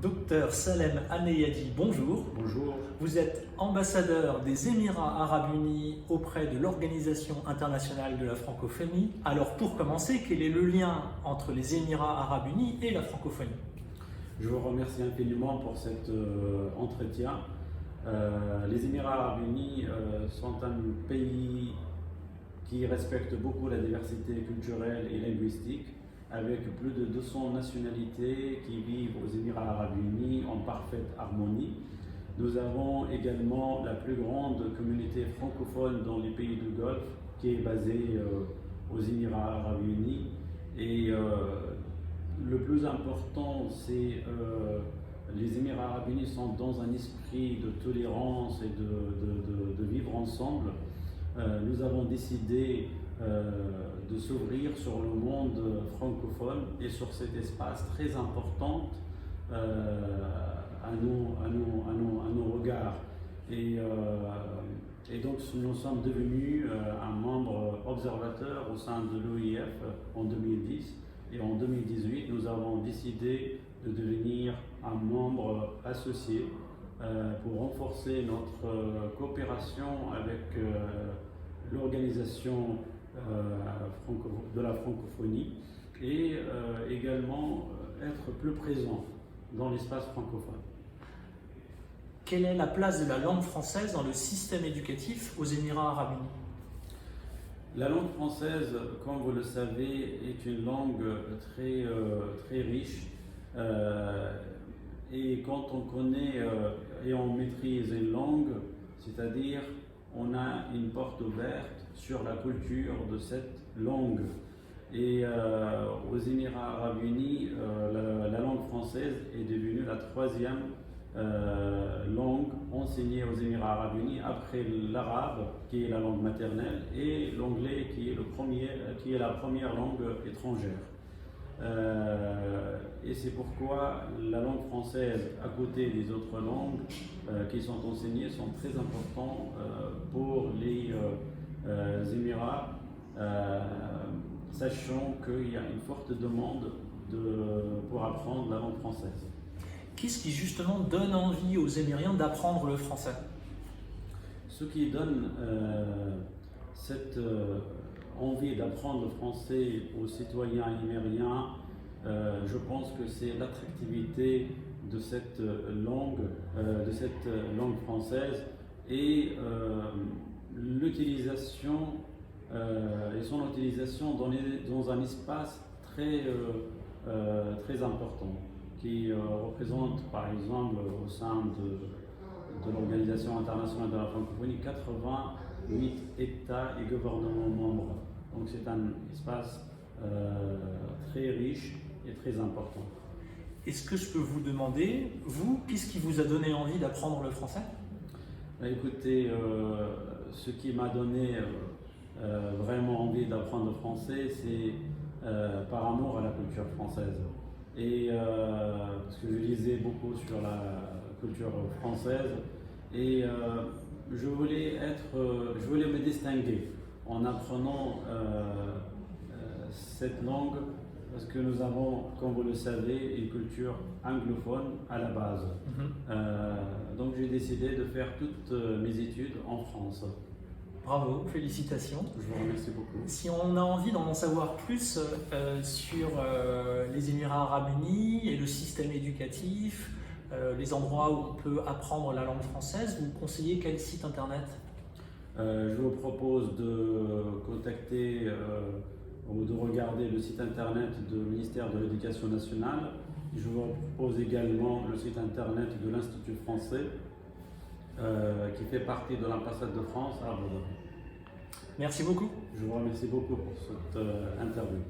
Docteur Salem Aneyadi, bonjour. Bonjour. Vous êtes ambassadeur des Émirats Arabes Unis auprès de l'Organisation internationale de la francophonie. Alors pour commencer, quel est le lien entre les Émirats Arabes Unis et la francophonie? Je vous remercie infiniment pour cet entretien. Les Émirats Arabes Unis sont un pays qui respecte beaucoup la diversité culturelle et linguistique, avec plus de 200 nationalités qui vivent aux Émirats Arabes Unis en parfaite harmonie. Nous avons également la plus grande communauté francophone dans les pays du Golfe, qui est basée aux Émirats Arabes Unis. Et le plus important, c'est les Émirats Arabes Unis sont dans un esprit de tolérance et de vivre ensemble. Nous avons décidé de s'ouvrir sur le monde francophone et sur cet espace très important à nos regards. Et donc nous sommes devenus un membre observateur au sein de l'OIF en 2010, et en 2018 nous avons décidé de devenir un membre associé pour renforcer notre coopération avec l'organisation de la francophonie et également être plus présent dans l'espace francophone. Quelle est la place de la langue française dans le système éducatif aux Émirats Arabes Unis? La langue française, comme vous le savez, est une langue très riche. Et quand on connaît et on maîtrise une langue, c'est-à-dire on a une porte ouverte sur la culture de cette langue. Et aux Émirats Arabes Unis, la langue française est devenue la troisième langue enseignée aux Émirats Arabes Unis, après l'arabe, qui est la langue maternelle, et l'anglais, qui est la première langue étrangère. Et c'est pourquoi la langue française, à côté des autres langues qui sont enseignées, sont très importantes pour les Émirats, sachant qu'il y a une forte demande pour apprendre la langue française. Qu'est-ce qui justement donne envie aux Émiriens d'apprendre le français? Ce qui donne cette envie d'apprendre le français aux citoyens émiriens, je pense que c'est l'attractivité de cette langue française et l'utilisation et son utilisation dans un espace très important, qui représente par exemple au sein de l'Organisation internationale de la francophonie 88 États et gouvernements membres. Donc c'est un espace très riche et très important. Est-ce que je peux vous demander, vous, qu'est-ce qui vous a donné envie d'apprendre le français? Écoutez, ce qui m'a donné vraiment envie d'apprendre le français, c'est par amour à la culture française. Et parce que je lisais beaucoup sur la culture française, et je voulais me distinguer en apprenant cette langue, parce que nous avons, comme vous le savez, une culture anglophone à la base. Donc j'ai décidé de faire toutes mes études en France. Bravo, félicitations. Je vous remercie beaucoup. Si on a envie d'en savoir plus sur les Émirats Arabes Unis et le système éducatif, les endroits où on peut apprendre la langue française, vous conseillez quel site internet? Je vous propose de contacter ou de regarder le site internet du ministère de l'Éducation nationale. Je vous propose également le site internet de l'Institut français, qui fait partie de l'ambassade de France à Abu Dhabi. Merci beaucoup. Je vous remercie beaucoup pour cette interview.